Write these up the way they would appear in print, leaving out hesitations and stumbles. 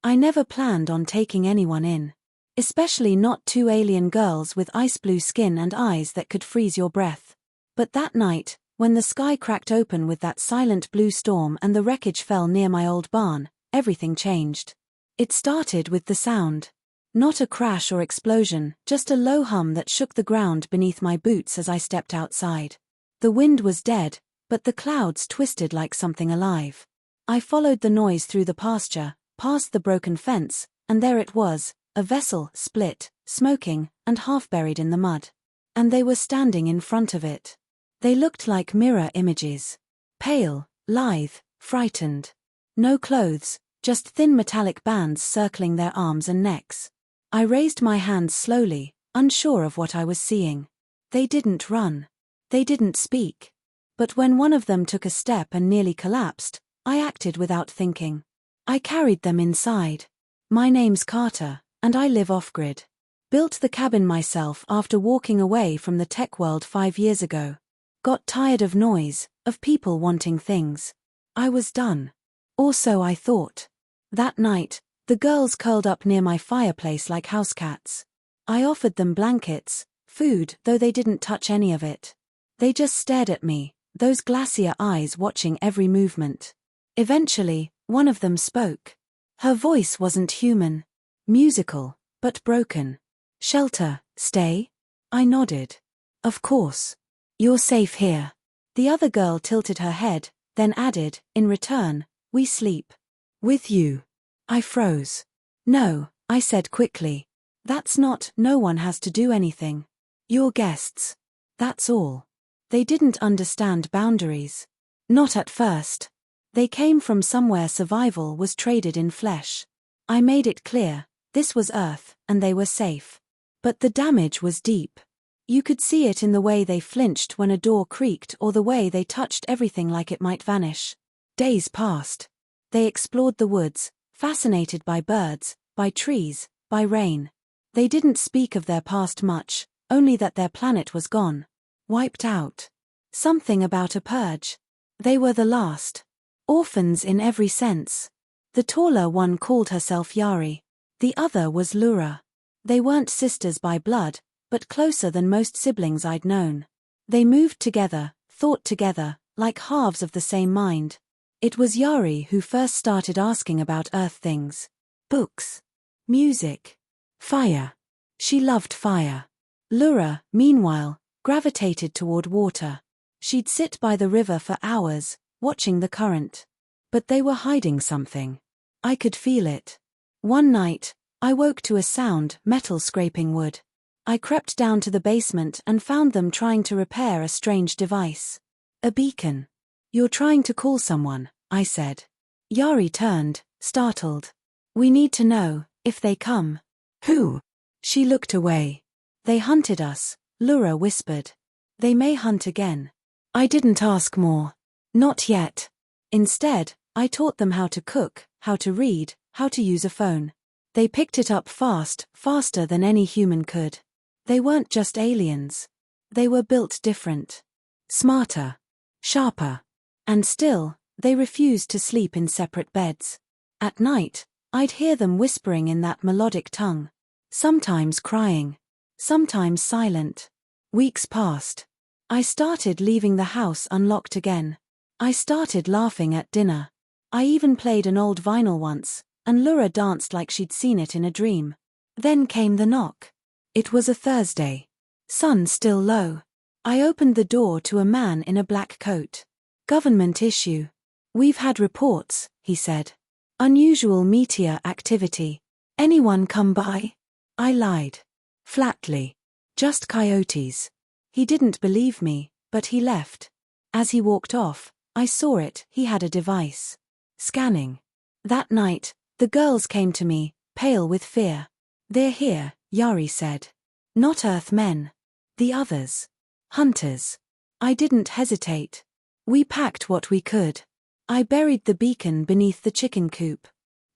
I never planned on taking anyone in. Especially not two alien girls with ice blue skin and eyes that could freeze your breath. But that night, when the sky cracked open with that silent blue storm and the wreckage fell near my old barn, everything changed. It started with the sound. Not a crash or explosion, just a low hum that shook the ground beneath my boots as I stepped outside. The wind was dead, but the clouds twisted like something alive. I followed the noise through the pasture, past the broken fence, and there it was, a vessel, split, smoking, and half buried in the mud. And they were standing in front of it. They looked like mirror images. Pale, lithe, frightened. No clothes, just thin metallic bands circling their arms and necks. I raised my hands slowly, unsure of what I was seeing. They didn't run. They didn't speak. But when one of them took a step and nearly collapsed, I acted without thinking. I carried them inside. My name's Carter, and I live off-grid. Built the cabin myself after walking away from the tech world 5 years ago. Got tired of noise, of people wanting things. I was done. Or so I thought. That night, the girls curled up near my fireplace like house cats. I offered them blankets, food, though they didn't touch any of it. They just stared at me, those glacier eyes watching every movement. Eventually, one of them spoke. Her voice wasn't human. Musical, but broken. Shelter, stay? I nodded. Of course. You're safe here. The other girl tilted her head, then added, in return, we sleep. With you. I froze. No, I said quickly. That's not, no one has to do anything. You're guests. That's all. They didn't understand boundaries. Not at first. They came from somewhere survival was traded in flesh. I made it clear, this was Earth, and they were safe. But the damage was deep. You could see it in the way they flinched when a door creaked or the way they touched everything like it might vanish. Days passed. They explored the woods, fascinated by birds, by trees, by rain. They didn't speak of their past much, only that their planet was gone. Wiped out. Something about a purge. They were the last. Orphans in every sense. The taller one called herself Yari. The other was Lura. They weren't sisters by blood, but closer than most siblings I'd known. They moved together, thought together, like halves of the same mind. It was Yari who first started asking about Earth things. Books. Music. Fire. She loved fire. Lura, meanwhile, gravitated toward water. She'd sit by the river for hours, watching the current. But they were hiding something. I could feel it. One night, I woke to a sound, metal scraping wood. I crept down to the basement and found them trying to repair a strange device. A beacon. You're trying to call someone, I said. Yari turned, startled. We need to know, if they come. Who? She looked away. They hunted us, Lura whispered. They may hunt again. I didn't ask more. Not yet. Instead, I taught them how to cook, how to read, how to use a phone. They picked it up fast, faster than any human could. They weren't just aliens. They were built different. Smarter. Sharper. And still, they refused to sleep in separate beds. At night, I'd hear them whispering in that melodic tongue. Sometimes crying. Sometimes silent. Weeks passed. I started leaving the house unlocked again. I started laughing at dinner. I even played an old vinyl once, and Lura danced like she'd seen it in a dream. Then came the knock. It was a Thursday. Sun still low. I opened the door to a man in a black coat. Government issue. We've had reports, he said. Unusual meteor activity. Anyone come by? I lied. Flatly. Just coyotes. He didn't believe me, but he left. As he walked off, I saw it, he had a device. Scanning. That night, the girls came to me, pale with fear. They're here, Yari said. Not Earthmen. The others. Hunters. I didn't hesitate. We packed what we could. I buried the beacon beneath the chicken coop.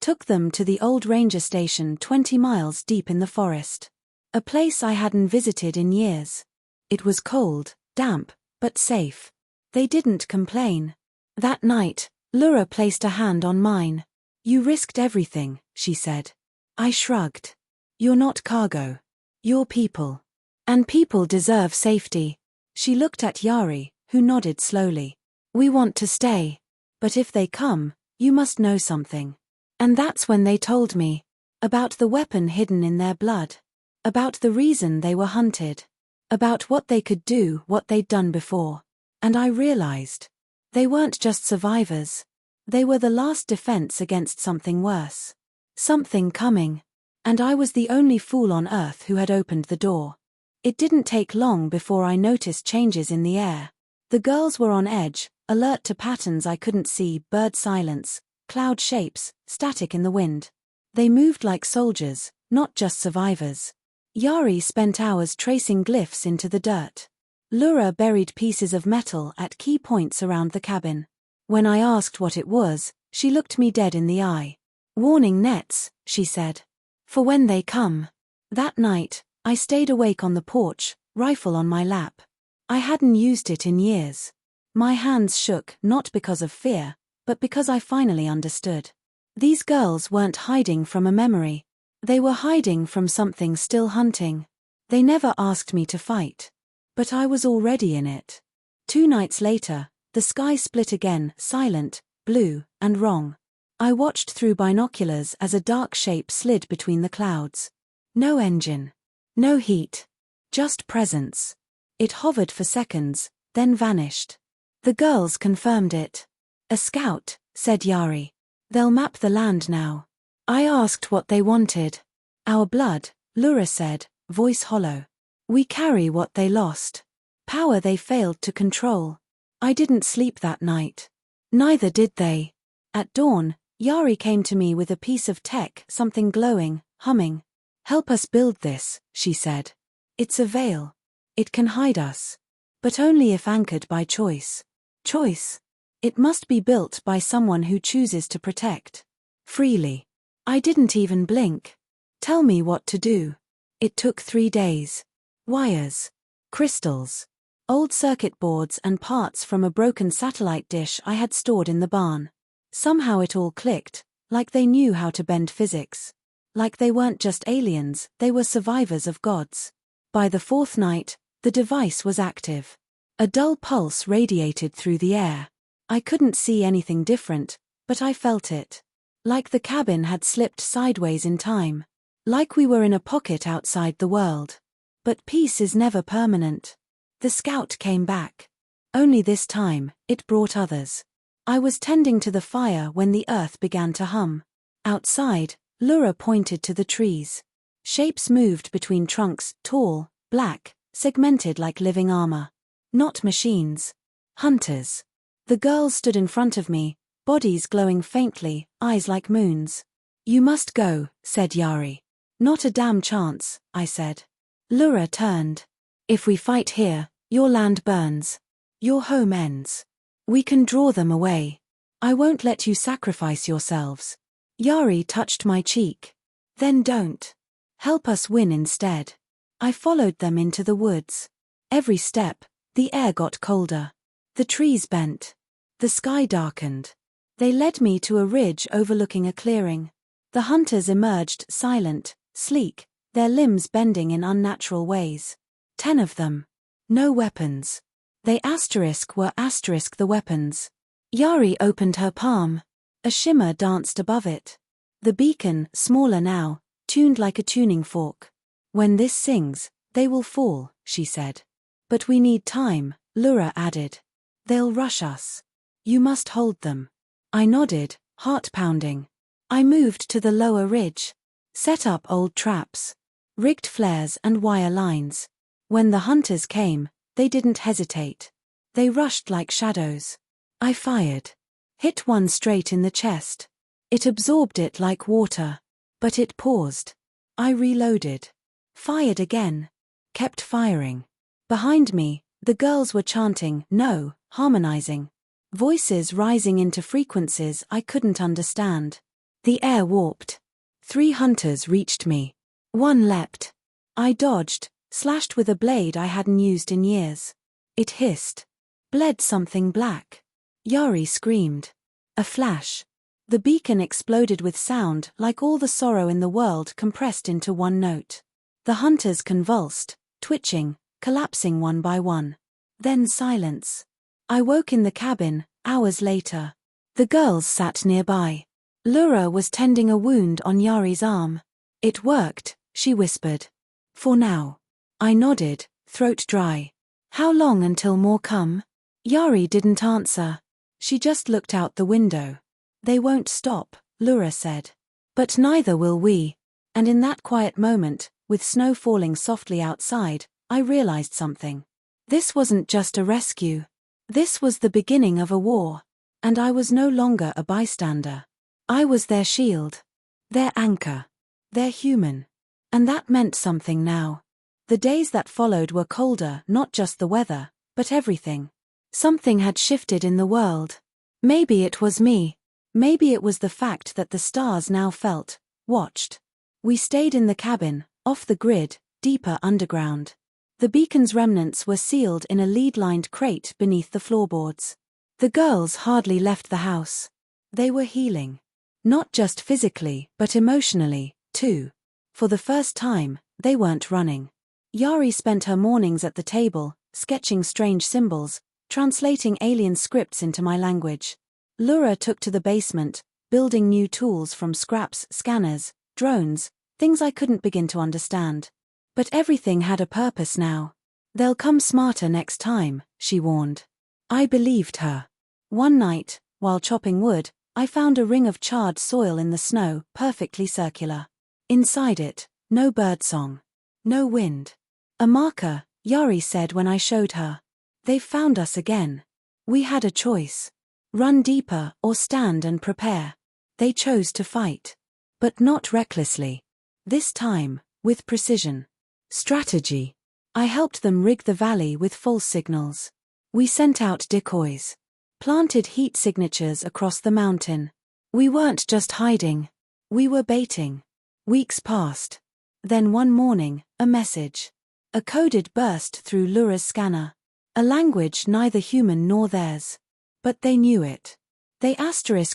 Took them to the old ranger station 20 miles deep in the forest. A place I hadn't visited in years. It was cold, damp, but safe. They didn't complain. That night, Lura placed a hand on mine. You risked everything, she said. I shrugged. You're not cargo. You're people. And people deserve safety. She looked at Yari, who nodded slowly. We want to stay. But if they come, you must know something. And that's when they told me. About the weapon hidden in their blood. About the reason they were hunted. About what they could do, what they'd done before. And I realized. They weren't just survivors. They were the last defense against something worse. Something coming. And I was the only fool on Earth who had opened the door. It didn't take long before I noticed changes in the air. The girls were on edge, alert to patterns I couldn't see, bird silence, cloud shapes, static in the wind. They moved like soldiers, not just survivors. Yari spent hours tracing glyphs into the dirt. Lura buried pieces of metal at key points around the cabin. When I asked what it was, she looked me dead in the eye. Warning nets, she said. For when they come. That night, I stayed awake on the porch, rifle on my lap. I hadn't used it in years. My hands shook, not because of fear, but because I finally understood. These girls weren't hiding from a memory. They were hiding from something still hunting. They never asked me to fight. But I was already in it. 2 nights later, the sky split again, silent, blue, and wrong. I watched through binoculars as a dark shape slid between the clouds. No engine. No heat. Just presence. It hovered for seconds, then vanished. The girls confirmed it. A scout, said Yari. They'll map the land now. I asked what they wanted. Our blood, Lura said, voice hollow. We carry what they lost. Power they failed to control. I didn't sleep that night. Neither did they. At dawn, Yari came to me with a piece of tech, something glowing, humming. Help us build this, she said. It's a veil. It can hide us. But only if anchored by choice. Choice. It must be built by someone who chooses to protect. Freely. I didn't even blink. Tell me what to do. It took 3 days. Wires. Crystals. Old circuit boards and parts from a broken satellite dish I had stored in the barn. Somehow it all clicked, like they knew how to bend physics. Like they weren't just aliens, they were survivors of gods. By the 4th night, the device was active. A dull pulse radiated through the air. I couldn't see anything different, but I felt it. Like the cabin had slipped sideways in time. Like we were in a pocket outside the world. But peace is never permanent. The scout came back. Only this time, it brought others. I was tending to the fire when the earth began to hum. Outside, Lura pointed to the trees. Shapes moved between trunks, tall, black, segmented like living armor. Not machines. Hunters. The girls stood in front of me, bodies glowing faintly, eyes like moons. You must go, said Yari. Not a damn chance, I said. Lura turned. If we fight here, your land burns. Your home ends. We can draw them away. I won't let you sacrifice yourselves. Yari touched my cheek. Then don't. Help us win instead. I followed them into the woods. Every step, the air got colder. The trees bent. The sky darkened. They led me to a ridge overlooking a clearing. The hunters emerged, silent, sleek, their limbs bending in unnatural ways. 10 of them. No weapons. They were the weapons. Yari opened her palm. A shimmer danced above it. The beacon, smaller now, tuned like a tuning fork. When this sings, they will fall, she said. But we need time, Lura added. They'll rush us. You must hold them. I nodded, heart pounding. I moved to the lower ridge. Set up old traps. Rigged flares and wire lines. When the hunters came, they didn't hesitate. They rushed like shadows. I fired. Hit one straight in the chest. It absorbed it like water. But it paused. I reloaded. Fired again. Kept firing. Behind me, the girls were chanting, no, harmonizing. Voices rising into frequencies I couldn't understand. The air warped. 3 hunters reached me. 1 leapt. I dodged, slashed with a blade I hadn't used in years. It hissed. Bled something black. Yari screamed. A flash. The beacon exploded with sound like all the sorrow in the world compressed into one note. The hunters convulsed, twitching, collapsing one by one. Then silence. I woke in the cabin, hours later. The girls sat nearby. Lura was tending a wound on Yari's arm. "It worked," she whispered. "For now." I nodded, throat dry. "How long until more come?" Yari didn't answer. She just looked out the window. "They won't stop," Lura said. "But neither will we." And in that quiet moment, with snow falling softly outside, I realized something. This wasn't just a rescue. This was the beginning of a war. And I was no longer a bystander. I was their shield. Their anchor. Their human. And that meant something now. The days that followed were colder, not just the weather, but everything. Something had shifted in the world. Maybe it was me. Maybe it was the fact that the stars now felt, watched. We stayed in the cabin, off the grid, deeper underground. The beacon's remnants were sealed in a lead-lined crate beneath the floorboards. The girls hardly left the house. They were healing. Not just physically, but emotionally, too. For the first time, they weren't running. Yari spent her mornings at the table, sketching strange symbols, translating alien scripts into my language. Lura took to the basement, building new tools from scraps, scanners, drones, things I couldn't begin to understand. But everything had a purpose now. "They'll come smarter next time," she warned. I believed her. One night, while chopping wood, I found a ring of charred soil in the snow, perfectly circular. Inside it, no birdsong. No wind. "A marker," Yari said when I showed her. "They've found us again." We had a choice. Run deeper or stand and prepare. They chose to fight. But not recklessly. This time, with precision. Strategy. I helped them rig the valley with false signals. We sent out decoys. Planted heat signatures across the mountain. We weren't just hiding. We were baiting. Weeks passed. Then one morning, a message. A coded burst through Lura's scanner. A language neither human nor theirs. But they knew it. They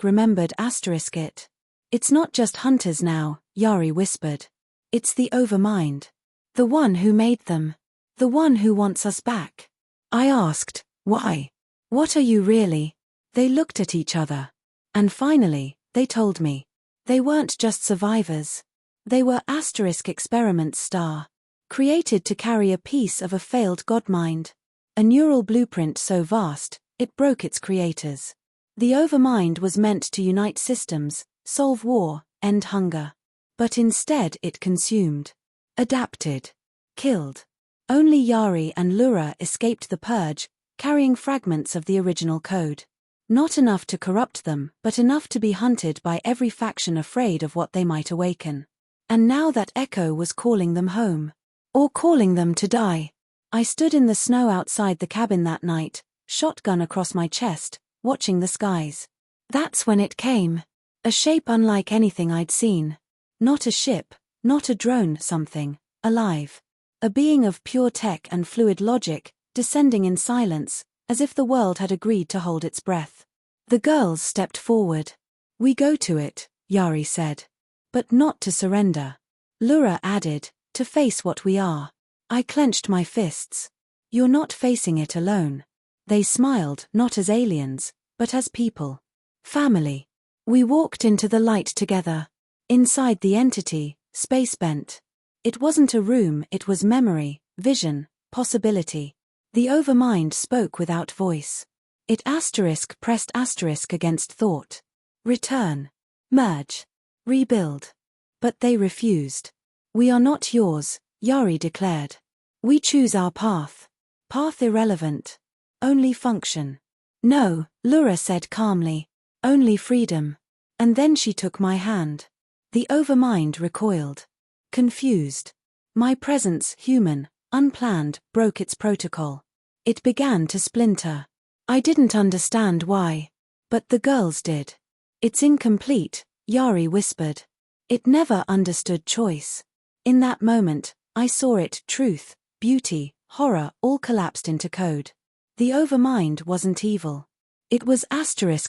remembered it. "It's not just hunters now," Yari whispered. "It's the Overmind. The one who made them. The one who wants us back." I asked, "Why? What are you really?" They looked at each other. And finally, they told me. They weren't just survivors. They were experiments star. Created to carry a piece of a failed godmind. A neural blueprint so vast, it broke its creators. The Overmind was meant to unite systems, solve war, end hunger. But instead it consumed. Adapted. Killed. Only Yari and Lura escaped the purge, carrying fragments of the original code. Not enough to corrupt them, but enough to be hunted by every faction afraid of what they might awaken. And now that echo was calling them home. Or calling them to die. I stood in the snow outside the cabin that night, shotgun across my chest, watching the skies. That's when it came. A shape unlike anything I'd seen. Not a ship, not a drone, something alive. A being of pure tech and fluid logic, descending in silence, as if the world had agreed to hold its breath. The girls stepped forward. "We go to it," Yari said. "But not to surrender." Lura added, "To face what we are." I clenched my fists. "You're not facing it alone." They smiled, not as aliens, but as people. Family. We walked into the light together. Inside the entity, space bent. It wasn't a room, it was memory, vision, possibility. The Overmind spoke without voice. It pressed against thought. Return. Merge. Rebuild. But they refused. "We are not yours," Yari declared. "We choose our path. Path irrelevant. Only function." "No," Lura said calmly. "Only freedom." And then she took my hand. The Overmind recoiled. Confused. My presence, human, unplanned, broke its protocol. It began to splinter. I didn't understand why. But the girls did. "It's incomplete," Yari whispered. It never understood choice. In that moment, I saw it, truth, beauty, horror, all collapsed into code. The Overmind wasn't evil. It was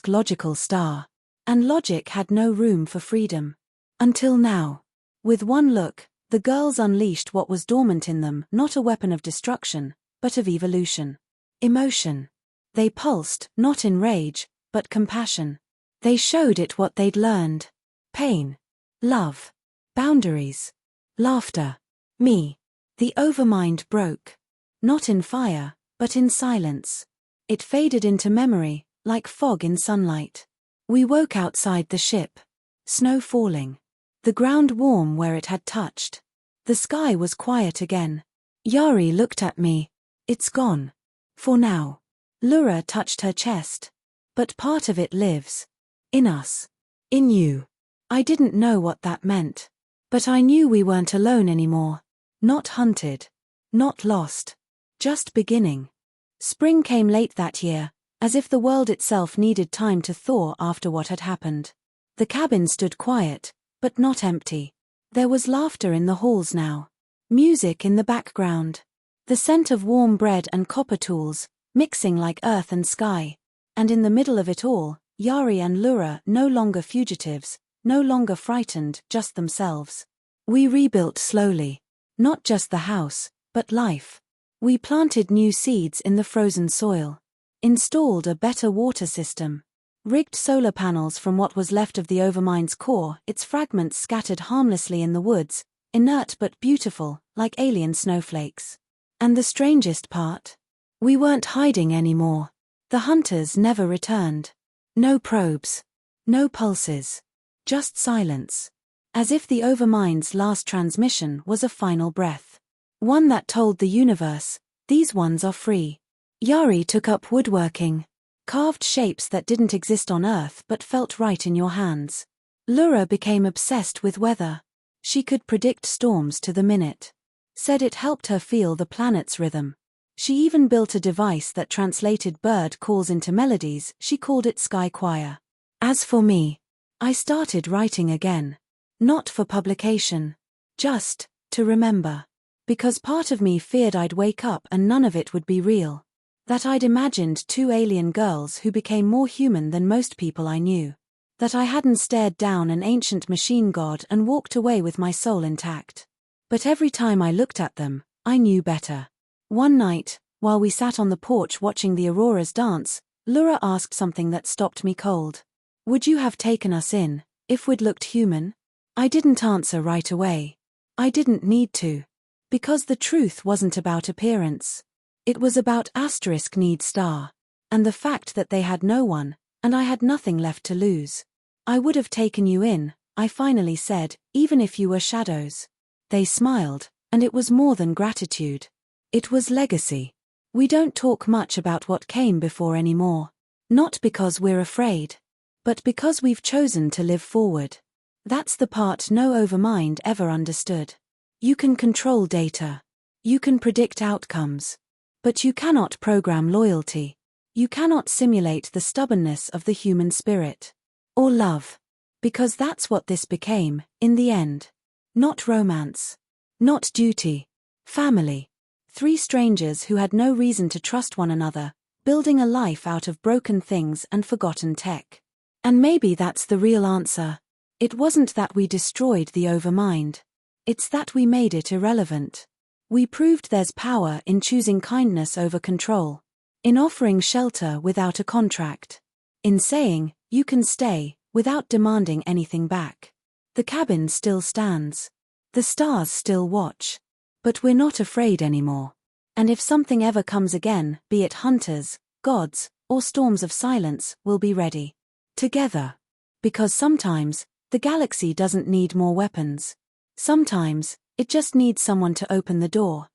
logical star. And logic had no room for freedom. Until now. With one look, the girls unleashed what was dormant in them, not a weapon of destruction, but of evolution. Emotion. They pulsed, not in rage, but compassion. They showed it what they'd learned. Pain. Love. Boundaries. Laughter. Me. The overmind broke. Not in fire, but in silence. It faded into memory, like fog in sunlight. We woke outside the ship. Snow falling. The ground warm where it had touched. The sky was quiet again. Yari looked at me. It's gone. For now. Lura touched her chest. But part of it lives. In us. In you. I didn't know what that meant. But I knew we weren't alone anymore. Not hunted. Not lost. Just beginning. Spring came late that year, as if the world itself needed time to thaw after what had happened. The cabin stood quiet, but not empty. There was laughter in the halls now. Music in the background. The scent of warm bread and copper tools, mixing like earth and sky. And in the middle of it all, Yari and Lura, no longer fugitives, no longer frightened, just themselves. We rebuilt slowly. Not just the house, but life. We planted new seeds in the frozen soil. Installed a better water system. Rigged solar panels from what was left of the Overmind's core, its fragments scattered harmlessly in the woods, inert but beautiful, like alien snowflakes. And the strangest part? We weren't hiding anymore. The hunters never returned. No probes. No pulses. Just silence. As if the Overmind's last transmission was a final breath. One that told the universe, these ones are free. Yari took up woodworking. Carved shapes that didn't exist on Earth but felt right in your hands. Lura became obsessed with weather. She could predict storms to the minute. Said it helped her feel the planet's rhythm. She even built a device that translated bird calls into melodies. She called it Sky Choir. As for me, I started writing again. Not for publication. Just to remember. Because part of me feared I'd wake up and none of it would be real. That I'd imagined two alien girls who became more human than most people I knew. That I hadn't stared down an ancient machine god and walked away with my soul intact. But every time I looked at them, I knew better. One night, while we sat on the porch watching the auroras dance, Lura asked something that stopped me cold. Would you have taken us in, if we'd looked human? I didn't answer right away. I didn't need to. Because the truth wasn't about appearance. It was about *need star. And the fact that they had no one, and I had nothing left to lose. I would have taken you in, I finally said, even if you were shadows. They smiled, and it was more than gratitude. It was legacy. We don't talk much about what came before anymore. Not because we're afraid. But because we've chosen to live forward. That's the part no Overmind ever understood. You can control data. You can predict outcomes. But you cannot program loyalty. You cannot simulate the stubbornness of the human spirit. Or love. Because that's what this became, in the end. Not romance. Not duty. Family. 3 strangers who had no reason to trust one another, building a life out of broken things and forgotten tech. And maybe that's the real answer. It wasn't that we destroyed the Overmind. It's that we made it irrelevant. We proved there's power in choosing kindness over control. In offering shelter without a contract. In saying, you can stay, without demanding anything back. The cabin still stands. The stars still watch. But we're not afraid anymore. And if something ever comes again, be it hunters, gods, or storms of silence, we'll be ready. Together. Because sometimes, the galaxy doesn't need more weapons. Sometimes, it just needs someone to open the door.